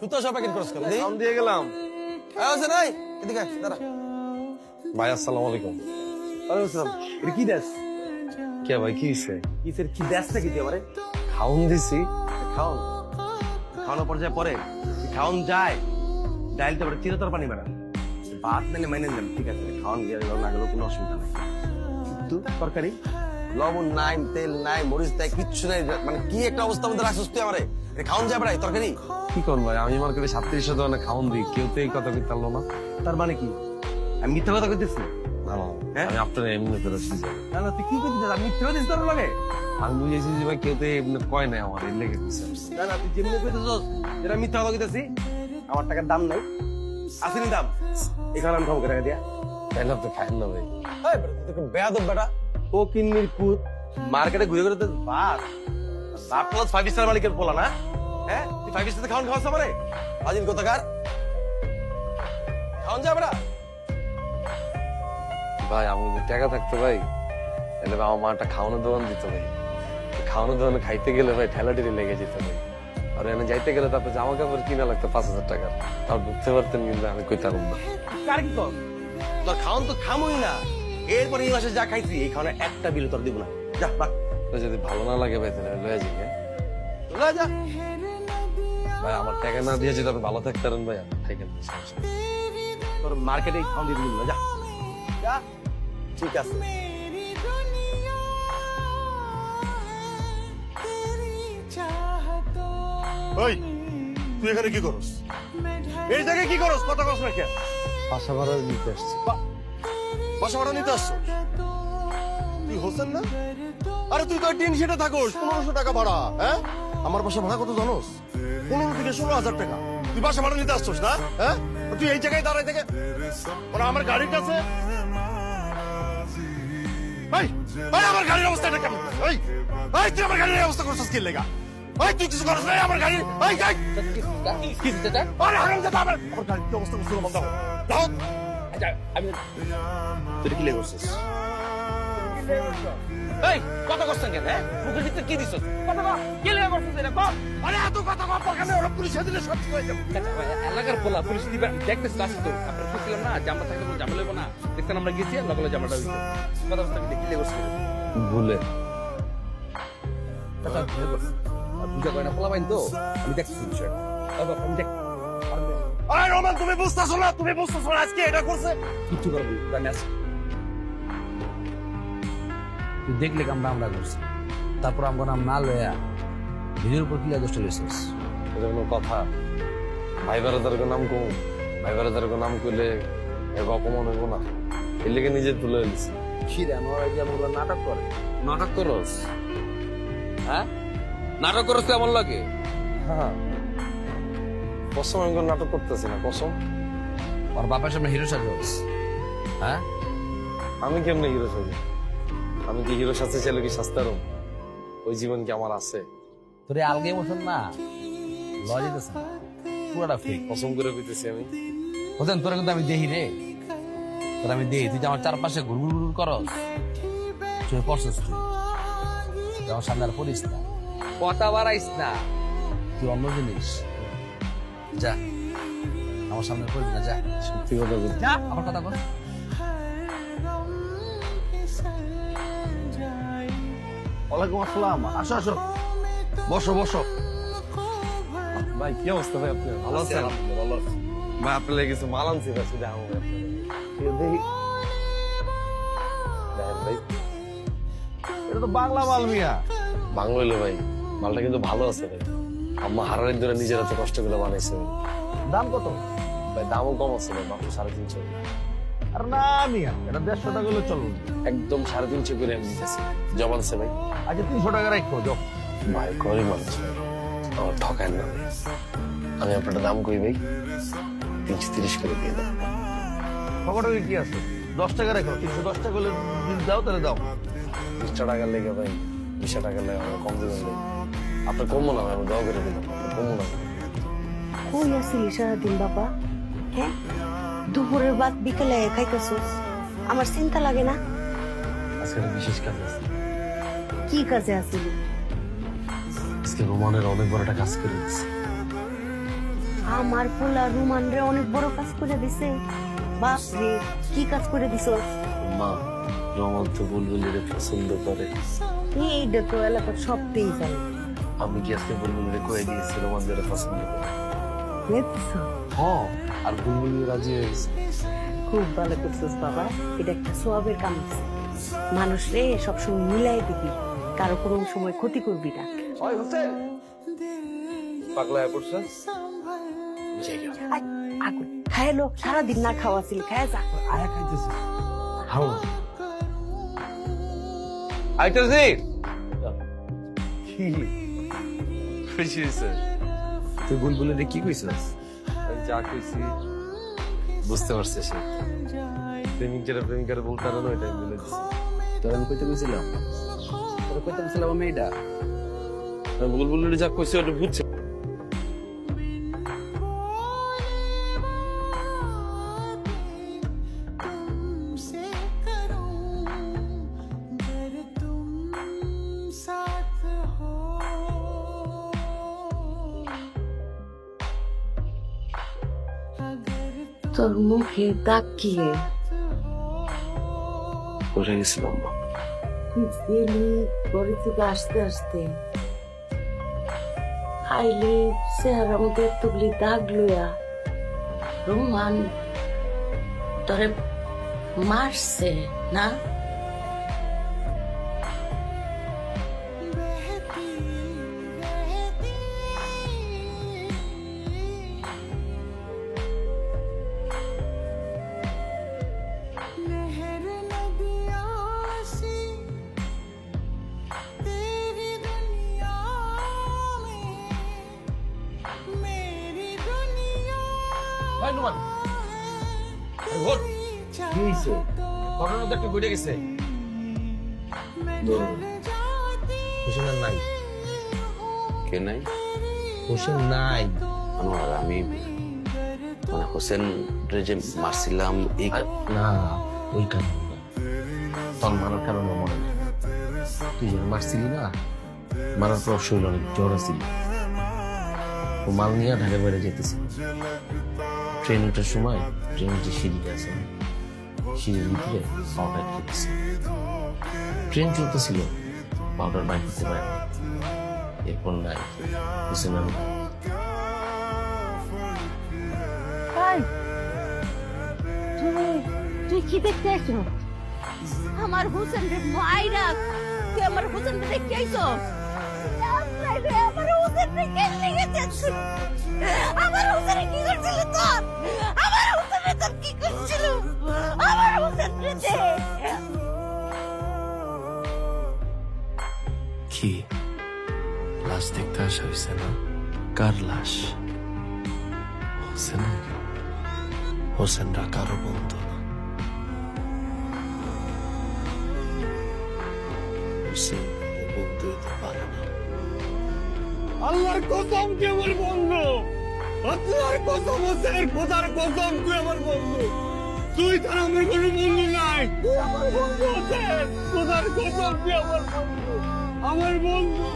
সুতো সব প্যাকেট করছ কেন খাওন দিয়ে গেলাম। আছে নাই এদিকে আয়, দাঁড়া। ভাই আসসালামু আলাইকুম। ওয়ালাইকুম আসসালাম। এটা কি দেশ? কে ভাই কি হইছে? কিসের কি দেশটা কি দিয়ে আমারে? খাওন দিছি। খাওন খাওয়ানোর পর্যায়ে পরে খাওন যায় ডাইলটা পরে চিরতর পানি বেড়া ভাত নাইলে মাইনে নিলাম ঠিক আছে খাওয়ান গিয়ে না গেলেও কোনো অসুবিধা নাই কিন্তু তরকারি লবণ নাই তেল নাই মরিচ নাই কিচ্ছু নাই মানে কি একটা অবস্থা মধ্যে রাখছিস তুই আমারে খাওন যায় বেড়াই তরকারি কি করুন ভাই, আমি মার্কেটে 3700 টাকা খাওন দিই, কেউ তো এই কথা কইতে পারলো না। তার মানে কি আমি মিথ্যা কথা কইতেছি না না, হ্যাঁ? আমি আপনার এমনি করে দিছি। না না তুই কি করতেছিস আমি মিথ্যা কথা তোর লাগে আমি বুঝেছি যে ভাই কেউ তো এমনি কয় নাই আমার, এর লেগে দিছে। না না তুই যেমনি কইতেছিস যেটা মিথ্যা কথা কইতেছি আমার টাকার দাম নাই আসেনি দাম এখানে আমি খাবো টাকা দিয়া তাইলে আপনি খাইন না ভাই। এই বেটা তুই বেয়াদব বেটা ও কিন্নির পুত মার্কেটে ঘুরে ঘুরে তো বাস বাপ প্লাস 5 স্টার মালিকের পোলা না হ্যাঁ তুই 5 স্টার খাওয়ান খাওয়াছ আমারে আজিন কোথাকার খাওয়ান যা বেটা ভাই আমি যদি টাকা থাকতো ভাই তাহলে ভাই আমার মা একটা খাওয়ানোর দোকান দিত ভাই। খাওয়ানোর দোকানে খাইতে গেলে ভাই ঠেলাঠেলি লেগে যেত ভাই। আর এখানে যাইতে গেলে তারপর জামা কাপড় কিনা লাগতো 5000 টাকা, তার ঢুকতে পারতেন কিন্তু আমি কইতাম না। কার কি কর তোর খাওয়ান তো খামই না এরপরে এই মাসে যা খাইছি এই খাওয়ানে একটা বিল তোর দিব না যা বাক তো যদি ভালো না লাগে ভাই তাহলে লয়ে যাই। লয়ে যা ভাই আমার টাকা না দিয়ে যদি আপনি ভালো থাকতেন ভাই আপনি থাকেন না, সমস্যা নেই। তোর মার্কেটে খাওয়ান দিয়ে দিবি না যা যা ঠিক আছে ওই তুই এখানে কি করস? এই জায়গায় কি করস? কথা কস না কেন? বাসা ভাড়া নিতে আসছি। বাসা ভাড়া নিতে আসছো? তুই হোসেন না? আরে তুই তো টিন সেটা থাকোস 1500 টাকা ভাড়া। হ্যাঁ আমার বাসা ভাড়া কত জানোস? 15 থেকে 16,000 টাকা। তুই বাসা ভাড়া নিতে আসছোস না? হ্যাঁ তুই এই জায়গায় দাঁড়াই থেকে মানে আমার গাড়ির কাছে এই এই আমার গাড়ির অবস্থা এটা কেমন? এই এই তুই আমার গাড়ির অবস্থা করছিস কি লেগা? এই তুই কিছু করছ না আমার গাড়ি এই এই আরে হারামজাদা আমার গাড়ির কি অবস্থা করছিস বন্ধ দাও আমি তুই কি লেগেছিস এই কথা করছেন কেন হ্যাঁ মুখের ভিতরে কি দিছস কথা কর কি লেগে করছিস এটা কর আরে এত কথা কম কেন ওরা পুলিশে দিলে সব ঠিক হয়ে যাবে এলাকার পোলা পুলিশ দিবে দেখতেছি আসি তো আপনার খুঁজছিলাম না জামা থাকলে কোনো জামা লেবো না দেখতেন আমরা গেছি আর লগলে জামাটা হইতো কথা বলতে কি লেগেছিল ভুলে পূজা করে না পোলা পাইন তো আমি দেখছি বিষয়টা আমি দেখ আরে রোমান তুমি বুঝতেছো না আজকে এটা করছে কিচ্ছু করবো জানি আসি তুই দেখলে আমরা করছি তারপর আমার নাম না লয়া ভিডিওর উপর কিলা দোষটা লইছিস এটা কোনো কথা? ভাই বারাদারকে নাম কম, ভাই বারাদারকে নাম করলে এর অপমান হইব না, এর লেগে নিজে তুলে এলিছি। খিরে আমার যে আমরা নাটক করে নাটক করস? হ্যাঁ নাটক করস তো এমন লাগে হ্যাঁ কসম আমি কোনো নাটক করতেছি না, কসম। ওর বাপের সামনে হিরো সাজস হ্যাঁ আমি কেমনে হিরো সাজি? আমি কি হিরো সাজতে চাইলে কি সাজতারও? ওই জীবন কি আমার আছে? তোর এই আলগে ইমোশন না লজিতেছে না পুরাটা ফেক কসম করে কইতেছি আমি। হোসেন তোরা কিন্তু আমি দেখি রে তোর আমি দেখি তুই যে আমার চারপাশে ঘুরঘুর ঘুর করস তুই পড়ছিস তুই আমার সামনে আর পড়িস না কথা বাড়াইস না তুই অন্য জিনিস যা আমার সামনে পড়িস না যা সত্যি কথা বলছি। যা আমার কথা বল ওয়ালাইকুম আসসালাম আসো আসো বসো বসো ভাই কি অবস্থা ভাই, আপনি ভালো আছেন? ভালো আছি ভাই আপনার লেগে কিছু মাল আনছি ভাই, শুধু আমার দেখেন ভাই, এটা তো বাংলা মাল মিয়া বাংলা হইলো ভাই, মালটা কিন্তু ভালো আছে ভাই। আম্মা হারারের ধরে নিজের হাতে কষ্ট করে বানাইছে ভাই। দাম কত? ভাই দামও কম আছে ভাই, মাত্র 350। আর না মিয়া এটা 150 টাকা হলে চলুন একদম 350 করে আমি দিতেছি। জবান সে ভাই, আচ্ছা 300 টাকা রাখো যাও ভাই গরিব মানুষ আমার ঠকায় না। আমি আপনার দাম কই ভাই 330 করে দিয়ে দেবো। খবরটা কি আছে 10 টাকা রাখো 310 টাকা হলে যদি দাও তাহলে দাও 20 টাকা লেগে ভাই, 20 টাকা লেগে আমার কম দিবেন ভাই। আপনার কমবো না ভাই, আমি দোয়া করে দিলাম, আপনার কমবো না। কই আসিলি সারাদিন বাবা? হ্যাঁ দুপুরের ভাত বিকেলে খাইতেছস আমার চিন্তা লাগে না? আজকে একটা বিশেষ কাজ আছে। কি কাজে আসিলি? আজকে রোমানের অনেক বড় একটা কাজ করে দিচ্ছি। আমার পোলা রুমান রে অনেক বড় কাজ করে দিছে। বাপ রে, কি কাজ করে দিছস? মা রমন তো বুলবুলিরে পছন্দ করে। এইটা তো এলাকার সবতেই জানে। আমি কি আজকে বুলবুলিরে কয়ে দিয়েছি রোমান যেটা পছন্দ করে? দেখছো? হ্যাঁ, আর বুলবুলি রাজি হয়ে গেছে। খুব ভালো করছিস বাবা, এটা একটা সোয়াবের কাম আছে। মানুষ রে সবসময় মিলাই দিবি, কারো কোনো সময় ক্ষতি করবি না। ওই হোসেন পাগলা হয়ে পড়ছিস? আয়, আগুন খাইলো, সারাদিন না খাওয়া ছিল, খায় যা। আয়া খাইতেছি হাও আইতাছি। কি খুশি হয়েছে? তুই বুলবুলিরে কি কইছস? আমি যা কইছি বুঝতে পারছিস। প্রেমিক যারা প্রেমিকারা বলতে পারে না ওইটা আমি বলে দিচ্ছি। তোর আমি কইতে কইছিলাম, তোর কইতে কইছিলাম আমি এটা। বুলবুলিরে যা কইছি ওটা বুঝছে। তোর মুখে দাগ কি রে? পড়ে গেছিলাম মা। তুই গেলি ঘরে থেকে আসতে আসতে, আইলি চেহারার মধ্যে এতগুলি দাগ লইয়া। রোমান তোরে মারছে না? ভাই নুমান, ভোট কি হইছে? ঘটনা তো একটা ঘটে গেছে। হোসেন আর নাই। কে নাই? হোসেন নাই। আনোয়ার, আমি মানে হোসেন রে যে মারছিলাম এই না, ওই কারণে না। তোর মারার কারণে মনে নেই। তুই যে মারছিলি না, মারার পর শরীর অনেক জ্বর আছিল। ও মাল নিয়ে ঢাকার বাইরে যেতেছিল। ট্রেন ওঠার সময় ট্রেনের যে সিঁড়িটা আছে, সিঁড়ির ভিতরে পাউডার খেতেছে। ট্রেন চলতেছিল, পাউডার বাইর করতে পারে না। এরপর নাই হোসেন আর নাই। তুই কি দেখতে আইছো? আমার হোসেন রে মাইরা, তুই আমার হোসেন রে দেখতে আইছো? আমার হোসেন রে কেন লেগেছে? আমার হোসেন কি করছিল তোর? আমার হোসেন রে তোর কি করছিল? আমার হোসেন রে দে। কি লাশ দেখতে আসা হয়েছে না? কার লাশ? হোসেন। হোসেনরা কারো বন্ধু না। হোসেন বন্ধু হতে পারে না। আল্লাহর কসম তুই আমার বন্ধু, আল্লাহর কসম, হোসেন খোদার কসম তুই আমার বন্ধু। তুই তার আমার কোনো বন্ধু নাই, তুই আমার বন্ধু হোসেন, খোদার কসম তুই আমার বন্ধু, আমার বন্ধু।